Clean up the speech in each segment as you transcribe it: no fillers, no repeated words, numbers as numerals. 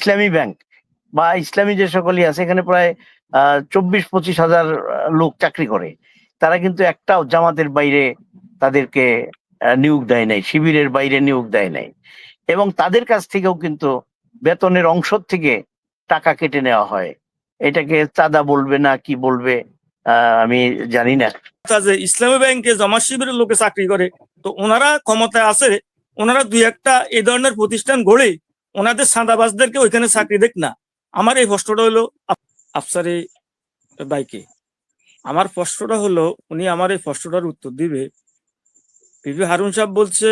ইসলামী bank বা ইসলামী যে সকলই আছে, এখানে প্রায় 24-25 হাজার লোক চাকরি করে। তারা কিন্তু একটাও জামাতের বাইরে তাদেরকে নিয়োগ দেয় নাই, শিবিরের বাইরে নিয়োগ দেয় নাই, এবং তাদের কাছ থেকেও কিন্তু বেতনের অংশ থেকে টাকা কেটে নেওয়া হয়। এটাকে চাঁদা বলবে না কি বলবে আমি জানি না। যে ইসলামী ব্যাংকে জমা শিবিরের লোকে চাকরি করে, তো ওনারা ক্ষমতায় আছে, ওনারা দুই একটা এই ধরনের প্রতিষ্ঠান গড়ে ওনাদের সাদাবাজদেরকে ওইখানে চাকরি দেখ না। আমার এই প্রশ্নটা হলো আফসারি বাইকে, আমার প্রশ্নটা হলো, উনি আমার এই প্রশ্নটার উত্তর দিবে। পিপি হারুন সাহেব বলছে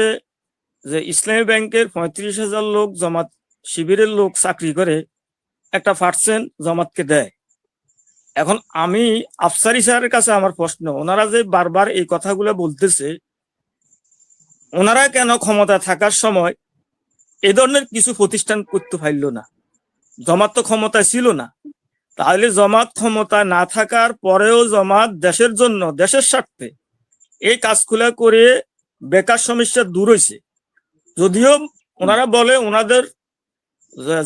যে ইসলামী ব্যাংকের 35,000 লোক জামাত শিবিরের লোক চাকরি করে, 1% জামাতকে দেয়। এখন আমি আফসারি স্যারের কাছে আমার প্রশ্ন, ওনারা যে বারবার এই কথাগুলো বলতেছে, ওনারা কেন ক্ষমতা থাকার সময় এ ধরনের কিছু প্রতিষ্ঠান করতে পারল না? জমাত তো ক্ষমতায় ছিল না, তাহলে জমাত ক্ষমতা না থাকার পরেও জমাত দেশের জন্য, দেশের স্বার্থে এই কাজগুলো করে বেকার সমস্যা দূর হয়েছে। যদিও ওনারা বলে ওনাদের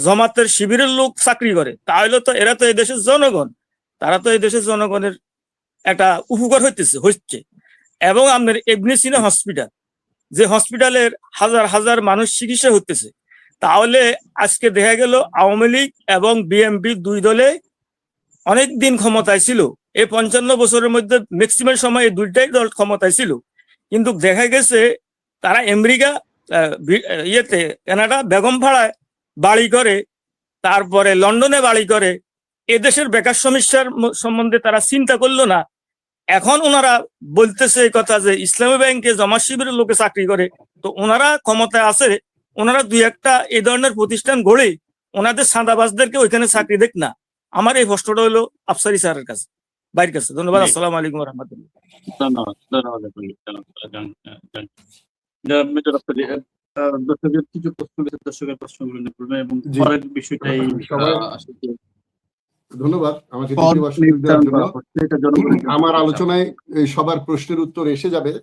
জমাতের শিবিরের লোক চাকরি করে, তাহলে তো এরা তো এই দেশের জনগণ, তারা তো এই দেশের জনগণের একটা উপকার হচ্ছে। এবং আপনার ইবনে সিনা হসপিটাল, যে হসপিটালের হাজার হাজার মানুষ চিকিৎসা হতেছে, তাহলে আজকে দেখা গেল আওয়ামী লীগ এবং বিএনপি দুই দলে অনেক দিন ক্ষমতায় ছিল। এই 55 বছরের মধ্যে ম্যাক্সিমাম সময় এই দুইটাই দল ক্ষমতায় ছিল, কিন্তু দেখা গেছে তারা আমেরিকা ইয়েতে কানাডা বেগম ভাড়ায় বাড়ি করে, তারপরে লন্ডনে বাড়ি করে, এদেশের বেকার সমস্যার সম্বন্ধে তারা চিন্তা করলো না। এখন ওনারা বলতেছে এই কথা যে ইসলামী ব্যাংকে জমা শিবিরের লোকে চাকরি করে, তো ওনারা ক্ষমতায় আছে, ওনারা দুই একটা এই ধরনের প্রতিষ্ঠান গড়ে ওনাদের সাদাবাজদেরকে ওইখানে চাকরি দেখ না। আমার এই প্রশ্নটা হলো আফসারি স্যারের কাছে, বাইরের কাছে। ধন্যবাদ। আসসালামু আলাইকুম রহমতুল্লাহ। দর্শকের কিছু প্রশ্ন, দর্শকের প্রশ্নগুলো নিয়ে করবেন এবং পরের বিষয়টাই ধন্যবাদ আমাকে আমার আলোচনায় সবার প্রশ্নের উত্তর এসে যাবে।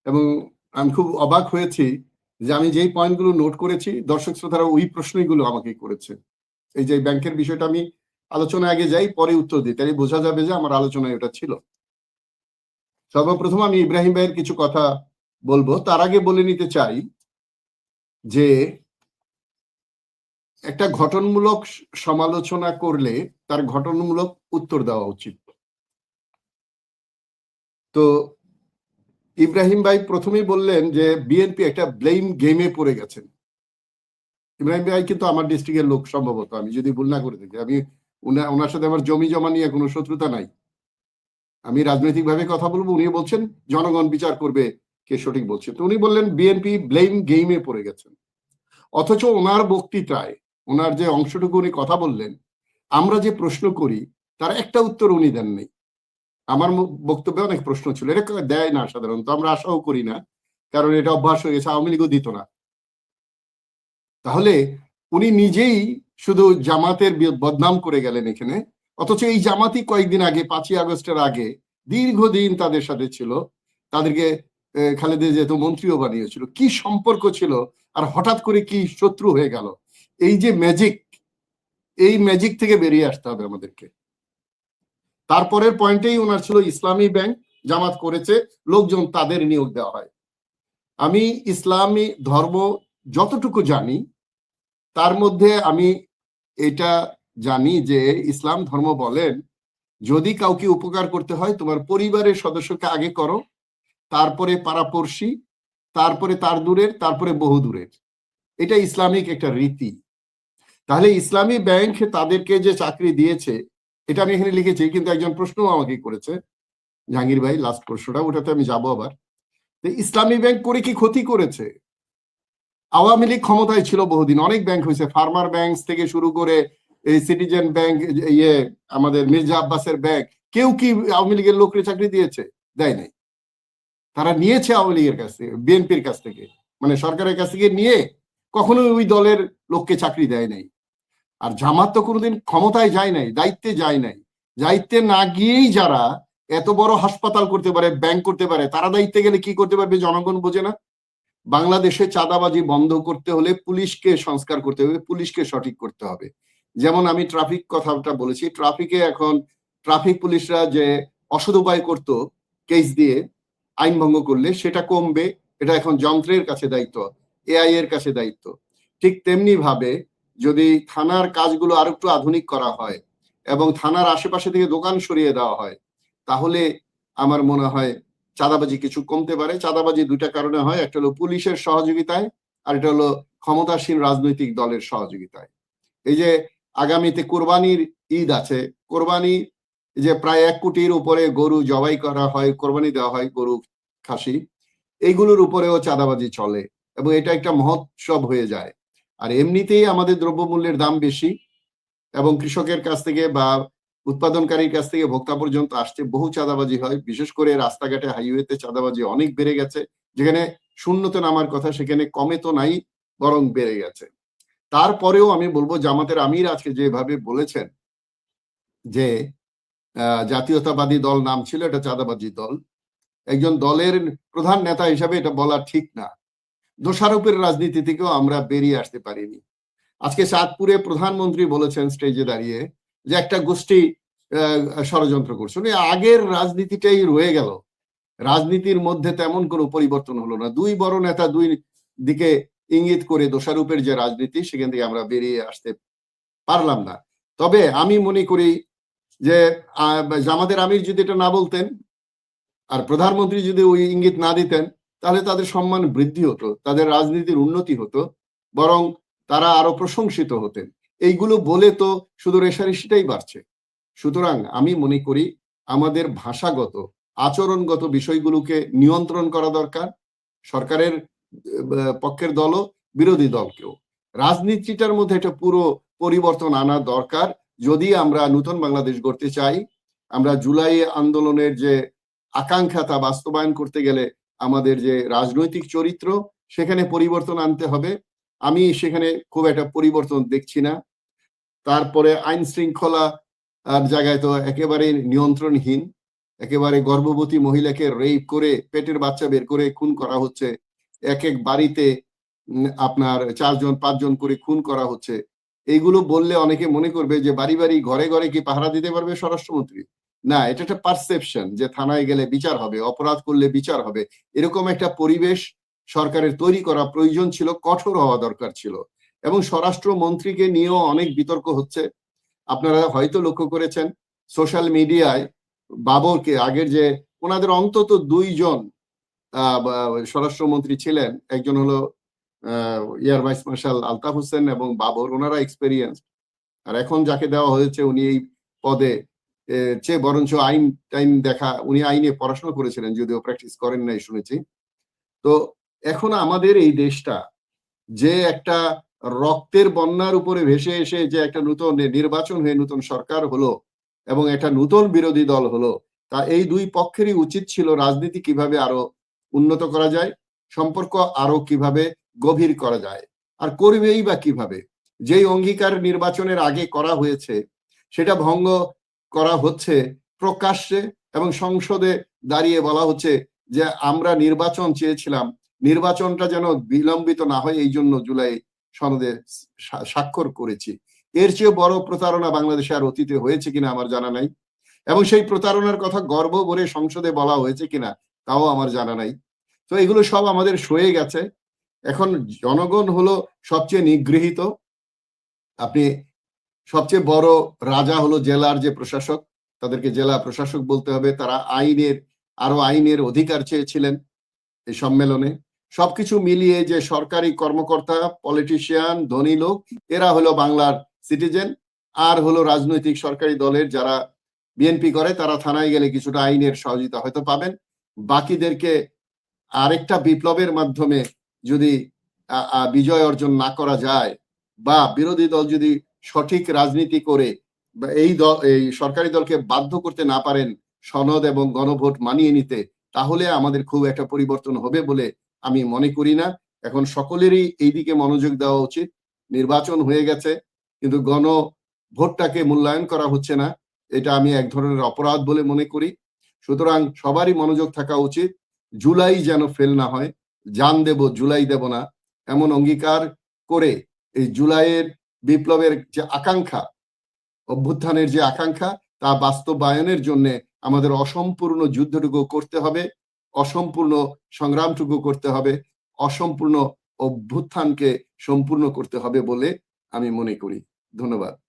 এবং আমি খুব অবাক হয়েছি যে আমি যেই পয়েন্টগুলো নোট করেছি, দর্শক শ্রোতারা ওই প্রশ্নগুলো আমাকে করেছে। এই যে ব্যাংকের বিষয়টা আমি আলোচনায় আগে যাই, পরে উত্তর দিই, তাই বোঝা যাবে যে আমার আলোচনায় ওটা ছিল। সর্বপ্রথম আমি ইব্রাহিম ভাইয়ের কিছু কথা বলবো, তার আগে বলে নিতে চাই যে একটা ঘটনামূলক সমালোচনা করলে তার ঘটনামূলক উত্তর দেওয়া উচিত। তো ইব্রাহিম ভাই প্রথমেই বললেন যে বিএনপি একটা ব্লেম গেমে পড়ে গেছেন। ইব্রাহিম ভাই কিন্তু আমার ডিস্ট্রিক্টের লোক, সম্ভবত, আমি যদি ভুল না করে থাকি। আমি ওনার সাথে আমার জমি জমা নিয়ে কোনো শত্রুতা নাই, আমি রাজনৈতিক ভাবে কথা বলবো। উনি বলছেন জনগণ বিচার করবে কে সঠিক বলছে। তো উনি বললেন বিএনপি ব্লেম গেমে পড়ে গেছেন, অথচ ওনার বক্তৃতায় ওনার যে অংশটুকু উনি কথা বললেন, আমরা যে প্রশ্ন করি তার একটা উত্তর উনি দেন নেই। আমার বক্তব্যে অনেক প্রশ্ন ছিল, এটা দেয় না সাধারণত, আমরা আশাও করি না, কারণ এটা অভ্যাস হয়ে গেছে, আওয়ামী লীগও দিত না। তাহলে উনি নিজেই শুধু জামাতের বদনাম করে গেলেন এখানে, অথচ এই জামাতই কয়েকদিন আগে 5ই আগস্টের আগে দীর্ঘদিন তাদের সাথে ছিল, তাদেরকে খালেদা জিয়া তো মন্ত্রীও বানিয়েছিল। কি সম্পর্ক ছিল, আর হঠাৎ করে কি শত্রু হয়ে গেল? এই যে ম্যাজিক, এই ম্যাজিক থেকে বেরিয়ে আসতে হবে আমাদেরকে। তারপরের পয়েন্টেই ওনার ছিল ইসলামী ব্যাংক জামাত করেছে, লোকজন তাদের নিয়োগ দেওয়া হয়। আমি ইসলামী ধর্ম যতটুকু জানি তার মধ্যে আমি এটা জানি যে ইসলাম ধর্ম বলেন যদি কাউকে উপকার করতে হয় তোমার পরিবারের সদস্যকে আগে করো, তারপরে পাড়াপড়শি, তারপরে তার দূরের, তারপরে বহু দূরের। এটা ইসলামিক একটা রীতি। তাহলে ইসলামী ব্যাংক তাদেরকে যে চাকরি দিয়েছে, এটা আমি এখানে লিখেছি, কিন্তু একজন প্রশ্ন আমাকে করেছে, জাহাঙ্গীর ভাই লাস্ট প্রশ্নটা, ওটাতে আমি যাবো আবার। ইসলামী ব্যাংক করে কি ক্ষতি করেছে? আওয়ামী লীগ ক্ষমতায় ছিল বহুদিন, অনেক ব্যাংক হয়েছে, ফার্মার ব্যাংক থেকে শুরু করে এই সিটিজেন ব্যাংক, আমাদের মির্জা আব্বাসের ব্যাংক। কেউ কি আওয়ামী লীগের লোকরে চাকরি দিয়েছে? দেয় নাই। তারা নিয়েছে আওয়ামী লীগের কাছ থেকে, বিএনপির কাছ থেকে, মানে সরকারের কাছ থেকে নিয়ে কখনোই ওই দলের লোককে চাকরি দেয় নাই। আর জামাত তো কোনোদিন ক্ষমতায় যায় নাই, দায়িত্বে যায় নাই। দায়িত্বে না গিয়েই যারা এত বড় হাসপাতাল করতে পারে, ব্যাংক করতে পারে, তারা দায়িত্বে গেলে কি করতে পারবে জনগণ বোঝে না। বাংলাদেশে চাঁদাবাজি বন্ধ করতে হলে পুলিশকে সংস্কার করতে হবে, পুলিশকে সঠিক করতে হবে। যেমন আমি ট্রাফিক কথাটা বলেছি, ট্রাফিকে এখন ট্রাফিক পুলিশরা যে অসৎ উপায় করতো কেস দিয়ে আইন ভঙ্গ করলে সেটা কমবে, এটা এখন যন্ত্রের কাছে দায়িত্ব, এআই এর কাছে দায়িত্ব। ঠিক তেমনি ভাবে যদি থানার কাজগুলো আরো একটু আধুনিক করা হয় এবং থানার আশেপাশে থেকে দোকান সরিয়ে দেওয়া হয়, তাহলে আমার মনে হয় চাঁদাবাজি কিছু কমতে পারে। চাঁদাবাজি দুইটা কারণে হয়, একটা হলো পুলিশের সহযোগিতায়, আর এটা হলো ক্ষমতাসীন রাজনৈতিক দলের সহযোগিতায়। এই যে আগামীতে কোরবানির ঈদ আছে, কোরবানি যে প্রায় 1 কোটির উপরে গরু জবাই করা হয়, কোরবানি দেওয়া হয়, গরু খাসি, এইগুলোর উপরেও চাঁদাবাজি চলে এবং এটা একটা মহোৎসব হয়ে যায়। আর এমনিতেই আমাদের দ্রব্যমূল্যের দাম বেশি এবং কৃষকের কাছ থেকে বা উৎপাদনকারীর কাছ থেকে ভোক্তা পর্যন্ত আসছে বহু চাঁদাবাজি হয়। বিশেষ করে রাস্তাঘাটে, হাইওয়েতে চাঁদাবাজি অনেক বেড়ে গেছে। যেখানে শূন্যতে নামার কথা সেখানে কমে তো নাই, বরং বেড়ে গেছে। তারপরেও আমি বলবো জামাতের আমির আজকে যেভাবে বলেছেন যে জাতীয়তাবাদী দল নাম ছিল, এটা চাঁদাবাজি দল, একজন দলের প্রধান নেতা হিসাবে এটা বলা ঠিক না। দোষারোপের রাজনীতি থেকেও আমরা বেরিয়ে আসতে পারিনি। আজকে চাঁদপুরে প্রধানমন্ত্রী বলেছেন স্টেজে দাঁড়িয়ে যে একটা গোষ্ঠী ষড়যন্ত্র করছে। আগের রাজনীতিটাই রয়ে গেল, রাজনীতির মধ্যে তেমন কোনো পরিবর্তন হলো না। দুই বড় নেতা দুই দিকে ইঙ্গিত করে দোষারোপের যে রাজনীতি, সেখান থেকে আমরা বেরিয়ে আসতে পারলাম না। তবে আমি মনে করি যে জামাতের আমির যদি এটা না বলতেন আর প্রধানমন্ত্রী যদি ওই ইঙ্গিত না দিতেন, তাহলে তাদের সম্মান বৃদ্ধি হতো, তাদের রাজনীতির উন্নতি হতো, বরং তারা আরো প্রশংসিত হতেন। এইগুলো বলে তো শুধু রেশারেশিটাই বাড়ছে। সুতরাং আমি মনে করি আমাদের ভাষাগত, আচরণগত বিষয়গুলোকে নিয়ন্ত্রণ করা দরকার, সরকারের পক্ষের দলও বিরোধী দলকেও। রাজনীতিটার মধ্যে একটা পুরো পরিবর্তন আনা দরকার যদি আমরা নতুন বাংলাদেশ গড়তে চাই। আমরা জুলাই আন্দোলনের যে আকাঙ্ক্ষা, তা বাস্তবায়ন করতে গেলে আমাদের যে রাজনৈতিক চরিত্র, সেখানে পরিবর্তন আনতে হবে। আমি সেখানে খুব একটা পরিবর্তন দেখছি না। তারপরে আইন শৃঙ্খলা জায়গায় তো একেবারে নিয়ন্ত্রণহীন, একেবারে গর্ভবতী মহিলাকে রেপ করে পেটের বাচ্চা বের করে খুন করা হচ্ছে, এক এক বাড়িতে আপনার 4 জন 5 জন করে খুন করা হচ্ছে। এইগুলো বললে অনেকে মনে করবে যে বাড়ি বাড়ি ঘরে ঘরে কি পাহারা দিতে পারবে স্বরাষ্ট্রমন্ত্রী? না, এটা একটা পারসেপশন যে থানায় গেলে বিচার হবে, অপরাধ করলে বিচার হবে, এরকম একটা পরিবেশ সরকারের তৈরি করা প্রয়োজন ছিল, কঠোর হওয়া দরকার ছিল। এবং স্বরাষ্ট্রমন্ত্রীকে নিয়েও অনেক বিতর্ক হচ্ছে। আপনারা হয়তো লক্ষ্য করেছেন সোশ্যাল মিডিয়ায় বাবরকে, আগের যে ওনাদের অন্তত 2 জন স্বরাষ্ট্রমন্ত্রী ছিলেন, একজন হলো air vice marshal Altaf Hossain এবং বাবর, ওনারা এক্সপেরিয়েন্স। আর এখন যাকে দেওয়া হয়েছে উনি এই পদে চেয়ে বরঞ্চ আইন টাইন দেখা, উনি আইনে পড়াশোনা করেছিলেন, যদিও প্র্যাকটিস করেন নাই শুনেছি। তো এখন আমাদের এই দেশটা যে একটা রক্তের বন্যার উপরে ভেসে এসে যে একটা নতুন নির্বাচন হয়ে নতুন সরকার হলো এবং একটা নতুন বিরোধী দল হলো, তা এই দুই পক্ষেরই উচিত ছিল রাজনীতি কিভাবে আরো উন্নত করা যায়, সম্পর্ক আরো কিভাবে গভীর করা যায়, আর করবেই বা কিভাবে। যেই অঙ্গীকার নির্বাচনের আগে করা হয়েছে সেটা ভঙ্গ করা হচ্ছে প্রকাশ্যে, এবং সংসদে দাঁড়িয়ে বলা হচ্ছে যে আমরা নির্বাচন চেয়েছিলাম, নির্বাচনটা যেন বিলম্বিত না হয় এই জন্য জুলাই সনদে স্বাক্ষর করেছি। এর চেয়ে বড় প্রতারণা বাংলাদেশে আর অতীতে হয়েছে কিনা আমার জানা নাই, এবং সেই প্রতারণার কথা গর্ব ভরে সংসদে বলা হয়েছে কিনা তাও আমার জানা নাই। তো এগুলো সব আমাদের সয়ে গেছে। এখন জনগণ হলো সবচেয়ে নিগৃহীত। আপনি সবচেয়ে বড় রাজা হলো জেলার যে প্রশাসক, তাদেরকে জেলা প্রশাসক বলতে হবে। তারা আইনের অধিকার চেয়েছিলেন এই সম্মেলনে। সবকিছু মিলিয়ে যে সরকারি কর্মকর্তা, পলিটিশিয়ান, ধনী লোক, এরা হলো বাংলার সিটিজেন, আর হলো রাজনৈতিক সরকারি দলের যারা বিএনপি করে, তারা থানায় গেলে কিছুটা আইনের সহযোগিতা হয়তো পাবেন। বাকিদেরকে আরেকটা বিপ্লবের মাধ্যমে যদি বিজয় অর্জন না করা যায়, বা বিরোধী দল যদি সঠিক রাজনীতি করে এই সরকারি দলকে বাধ্য করতে না পারেন সনদ এবং গণভোট মানিয়ে নিতে, তাহলে আমাদের খুব একটা পরিবর্তন হবে বলে আমি মনে করি না। এখন সকলেরই এই দিকে মনোযোগ দেওয়া উচিত। নির্বাচন হয়ে গেছে কিন্তু গণভোটটাকে মূল্যায়ন করা হচ্ছে না, এটা আমি এক ধরনের অপরাধ বলে মনে করি। সুতরাং সবারই মনোযোগ থাকা উচিত, জুলাই যেন ফেল না হয়, জান দেব, জুলাই দেব না, এমন অঙ্গীকার করে এই জুলাইয়ের বিপ্লবের যে আকাঙ্ক্ষা, অভ্যুত্থানের যে আকাঙ্ক্ষা, তা বাস্তবায়নের জন্য আমাদের অসম্পূর্ণ যুদ্ধটুকু করতে হবে, অসম্পূর্ণ সংগ্রামটুকু করতে হবে, অসম্পূর্ণ অভ্যুত্থানকে সম্পূর্ণ করতে হবে বলে আমি মনে করি। ধন্যবাদ।